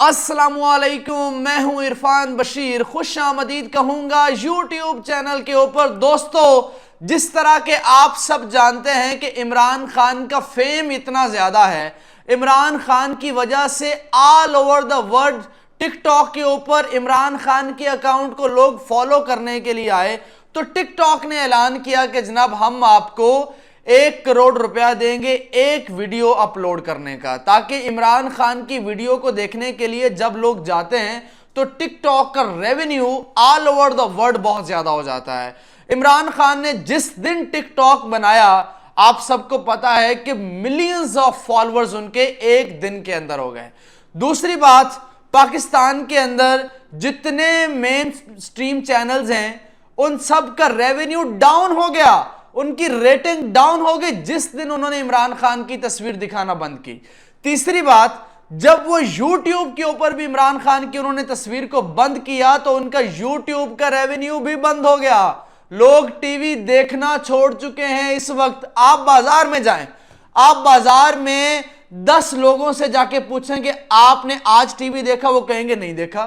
अस्सलामुअलैकुम, मैं हूं इरफान बशीर। खुश आमदीद कहूंगा यूट्यूब चैनल के ऊपर। दोस्तों, जिस तरह के आप सब जानते हैं कि इमरान खान का फेम इतना ज्यादा है, इमरान खान की वजह से all over the world TikTok के ऊपर इमरान खान के अकाउंट को लोग फॉलो करने के लिए आए। तो टिकटॉक ने ऐलान किया कि जनाब हम आपको 1 करोड़ रुपया देंगे एक वीडियो अपलोड करने का, ताकि इमरान खान की वीडियो को देखने के लिए जब लोग जाते हैं तो टिकटॉक का revenue all over the world बहुत ज्यादा हो जाता है। इमरान खान ने जिस दिन टिकटॉक बनाया, आप सबको पता है कि मिलियंस ऑफ फॉलोअर्स उनके एक दिन के अंदर हो गए। दूसरी बात, पाकिस्तान के अंदर जितने मेन स्ट्रीम चैनल्स हैं उन सब का रेवेन्यू डाउन हो गया, उनकी रेटिंग डाउन हो गई जिस दिन उन्होंने इमरान खान की तस्वीर दिखाना बंद की। तीसरी बात, जब वो यूट्यूब के ऊपर भी इमरान खान की उन्होंने तस्वीर को बंद किया तो उनका यूट्यूब का रेवेन्यू भी बंद हो गया। लोग टीवी देखना छोड़ चुके हैं इस वक्त। आप बाजार में जाएं, आप बाजार में 10 लोगों से जाके पूछें कि आपने आज टीवी देखा, वो कहेंगे नहीं देखा।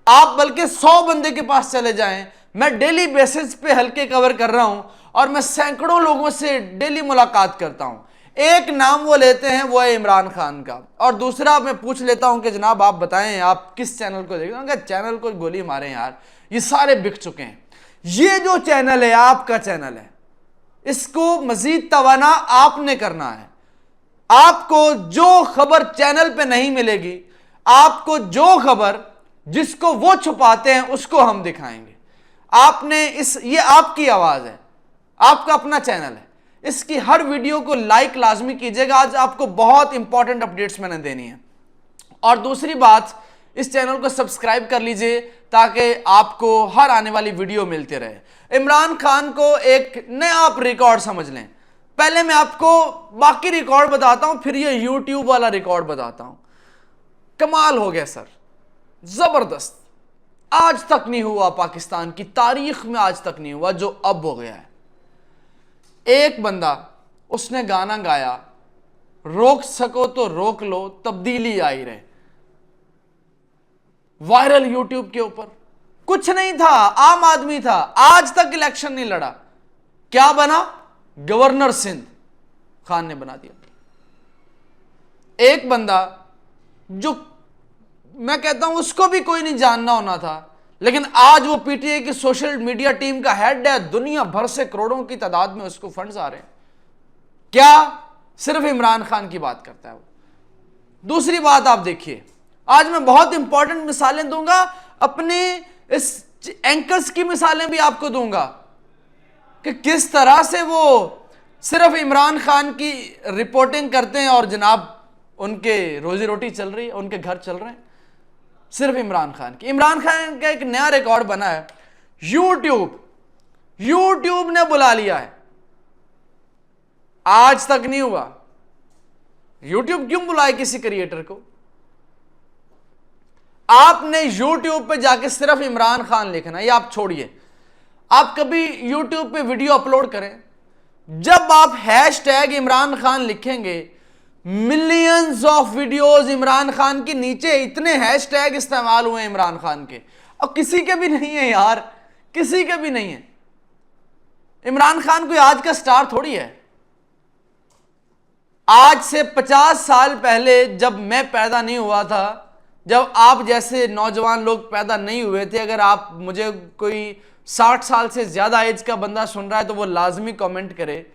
आप बल्कि 100 बंदे के पास चले जाएं, मैं डेली बेसिस पे हल्के कवर कर रहा हूं और मैं सैकड़ों लोगों से डेली मुलाकात करता हूं। एक नाम वो लेते हैं, वो है इमरान खान का, और दूसरा मैं पूछ लेता हूं कि जनाब आप बताएं आप किस चैनल को देखते हैं। चैनल को गोली मारे यार, ये सारे बिक चुके हैं। ये जो चैनल है आपका चैनल है, इसको मजीद तवाना आपने करना है। आपको जो खबर चैनल पे नहीं मिलेगी, आपको जो खबर जिसको वो छुपाते हैं उसको हम दिखाएंगे। आपने ये आपकी आवाज है, आपका अपना चैनल है, इसकी हर वीडियो को लाइक लाजमी कीजिएगा। आज आपको बहुत इंपॉर्टेंट अपडेट्स मैंने देनी है। और दूसरी बात, इस चैनल को सब्सक्राइब कर लीजिए ताकि आपको हर आने वाली वीडियो मिलती रहे। इमरान खान को एक नया आप रिकॉर्ड समझ लें। पहले मैं आपको बाकी रिकॉर्ड बताता हूं, फिर ये यूट्यूब वाला रिकॉर्ड बताता हूं। कमाल हो गया सर, जबरदस्त। आज तक नहीं हुआ, पाकिस्तान की तारीख में आज तक नहीं हुआ जो अब हो गया है। एक बंदा, उसने गाना गाया, रोक सको तो रोक लो तब्दीली आई रहे, वायरल यूट्यूब के ऊपर। कुछ नहीं था, आम आदमी था, आज तक इलेक्शन नहीं लड़ा। क्या बना? गवर्नर सिंध खान ने बना दिया। एक बंदा जो मैं कहता हूं उसको भी कोई नहीं जानना होना था, लेकिन आज वो पीटीआई की सोशल मीडिया टीम का हेड है। दुनिया भर से करोड़ों की तादाद में उसको फंड्स आ रहे हैं। क्या? सिर्फ इमरान खान की बात करता है वो। दूसरी बात आप देखिए, आज मैं बहुत इंपॉर्टेंट मिसालें दूंगा, अपने इस एंकर्स की मिसालें भी आपको दूंगा कि किस तरह से वो सिर्फ इमरान खान की रिपोर्टिंग करते हैं और जनाब उनके रोजी रोटी चल रही है, उनके घर चल रहे हैं सिर्फ इमरान खान की। इमरान खान का एक नया रिकॉर्ड बना है। यूट्यूब ने बुला लिया है, आज तक नहीं हुआ। यूट्यूब क्यों बुलाए किसी क्रिएटर को? आपने यूट्यूब पे जाके सिर्फ इमरान खान लिखना, ये आप छोड़िए। आप कभी यूट्यूब पे वीडियो अपलोड करें, जब आप हैशटैग इमरान खान लिखेंगे, millions of videos Imran Khan के नीचे इतने हैशटैग इस्तेमाल हुए इमरान खान के, और किसी के भी नहीं है यार, किसी के भी नहीं है। इमरान खान कोई आज का स्टार थोड़ी है। आज से 50 साल पहले जब मैं पैदा नहीं हुआ था, जब आप जैसे नौजवान लोग पैदा नहीं हुए थे, अगर आप मुझे कोई 60 साल से ज्यादा एज का बंदा सुन रहा है तो वो लाजमी कमेंट करे,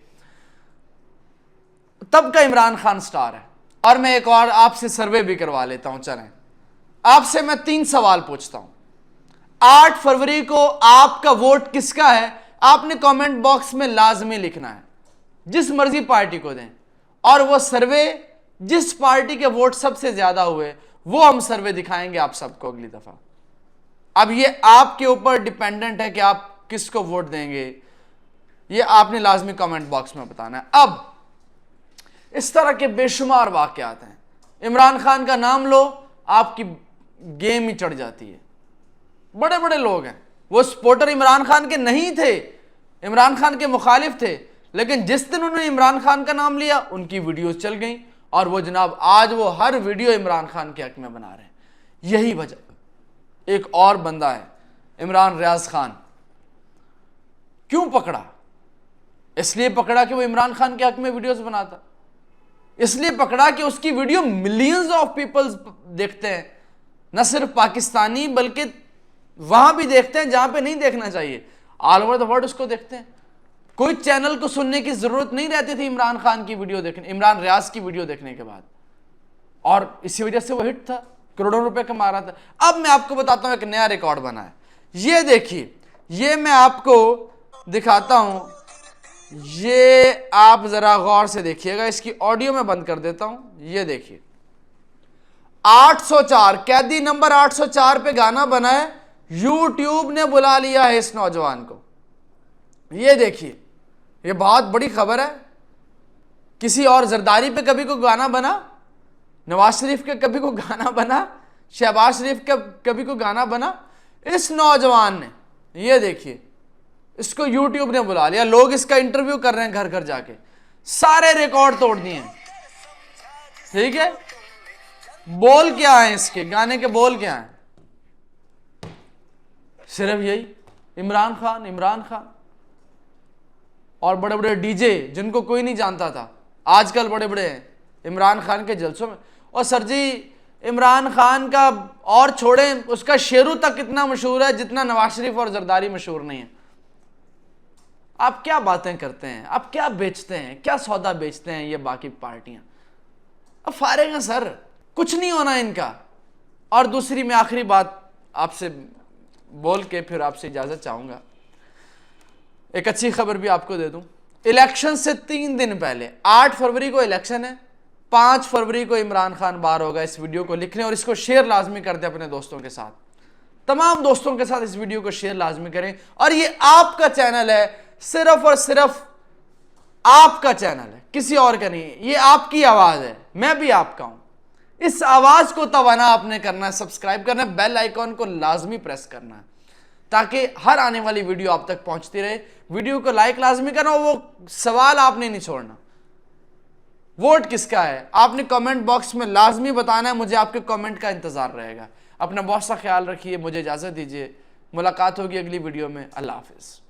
तब का इमरान खान स्टार है। और मैं एक और आपसे सर्वे भी करवा लेता हूं। चलें, आपसे मैं 3 सवाल पूछता हूं। 8 फरवरी को आपका वोट किसका है? आपने कमेंट बॉक्स में लाजमी लिखना है, जिस मर्जी पार्टी को दें। और वो सर्वे, जिस पार्टी के वोट सबसे ज्यादा हुए, वो हम सर्वे दिखाएंगे आप सबको अगली दफा। अब ये आपके ऊपर डिपेंडेंट है कि आप किसको वोट देंगे, ये आपने लाजमी कमेंट बॉक्स में बताना है। अब इस तरह के बेशुमार वाकयात हैं। इमरान खान का नाम लो, आपकी गेम ही चढ़ जाती है। बड़े बड़े लोग हैं, वो सपोर्टर इमरान खान के नहीं थे, इमरान खान के मुखालिफ थे, लेकिन जिस दिन उन्होंने इमरान खान का नाम लिया, उनकी वीडियोस चल गई, और वो जनाब आज वो हर वीडियो इमरान खान के हक में बना रहे हैं। यही वजह। एक और बंदा है इमरान रियाज खान, क्यों पकड़ा? इसलिए पकड़ा कि वो इमरान खान के हक में वीडियोस बनाता, इसलिए पकड़ा कि उसकी वीडियो मिलियंस ऑफ पीपल्स देखते हैं, न सिर्फ पाकिस्तानी बल्कि वहां भी देखते हैं जहां पे नहीं देखना चाहिए, ऑल ओवर द वर्ल्ड उसको देखते हैं। कोई चैनल को सुनने की जरूरत नहीं रहती थी इमरान खान की वीडियो देखने, इमरान रियाज की वीडियो देखने के बाद, और इसी वजह से वो हिट था, करोड़ों रुपए कमा रहा था। अब मैं आपको बताता हूं एक नया रिकॉर्ड बना है। ये देखिए, ये मैं आपको दिखाता हूं, ये आप जरा गौर से देखिएगा, इसकी ऑडियो में बंद कर देता हूं। ये देखिए 804 कैदी नंबर 804 पे गाना बना है, यूट्यूब ने बुला लिया है इस नौजवान को। ये देखिए, ये बहुत बड़ी खबर है। किसी और जरदारी पे कभी को गाना बना, नवाज शरीफ के कभी को गाना बना, शहबाज शरीफ का कभी को गाना बना, इस नौजवान ने, ये देखिए, इसको यूट्यूब ने बुला लिया। लोग इसका इंटरव्यू कर रहे हैं घर घर जाके, सारे रिकॉर्ड तोड़ दिए हैं। ठीक है, बोल क्या है इसके गाने के, बोल क्या है? सिर्फ यही, इमरान खान इमरान खान। और बड़े बड़े डीजे जिनको कोई नहीं जानता था आजकल बड़े बड़े हैं इमरान खान के जलसों में। और सर जी, इमरान खान का और छोड़ें, उसका शेरू तक इतना मशहूर है जितना नवाज शरीफ और जरदारी मशहूर नहीं है। आप क्या बातें करते हैं, आप क्या बेचते हैं, क्या सौदा बेचते हैं ये बाकी पार्टियां? अब फारेग हैं सर, कुछ नहीं होना इनका। और दूसरी, मैं आखिरी बात आपसे बोल के फिर आपसे इजाजत चाहूंगा, एक अच्छी खबर भी आपको दे दूं। इलेक्शन से 3 दिन पहले, 8 फरवरी को इलेक्शन है, 5 फरवरी को इमरान खान बाहर होगा। इस वीडियो को लिख लें और इसको शेयर लाजमी कर दें अपने दोस्तों के साथ, तमाम दोस्तों के साथ इस वीडियो को शेयर लाजमी करें। और ये आपका चैनल है, सिर्फ और सिर्फ आपका चैनल है, किसी और का नहीं है। ये आपकी आवाज है, मैं भी आपका हूं। इस आवाज को तवाना आपने करना है, सब्सक्राइब करना है, बेल आइकॉन को लाजमी प्रेस करना है, ताकि हर आने वाली वीडियो आप तक पहुंचती रहे। वीडियो को लाइक लाजमी करना, वो सवाल आपने नहीं छोड़ना, वोट किसका है आपने कमेंट बॉक्स में लाजमी बताना है। मुझे आपके कमेंट का इंतजार रहेगा। अपना बहुत सा ख्याल रखिए, मुझे इजाजत दीजिए, मुलाकात होगी अगली वीडियो में। अल्लाह हाफिज।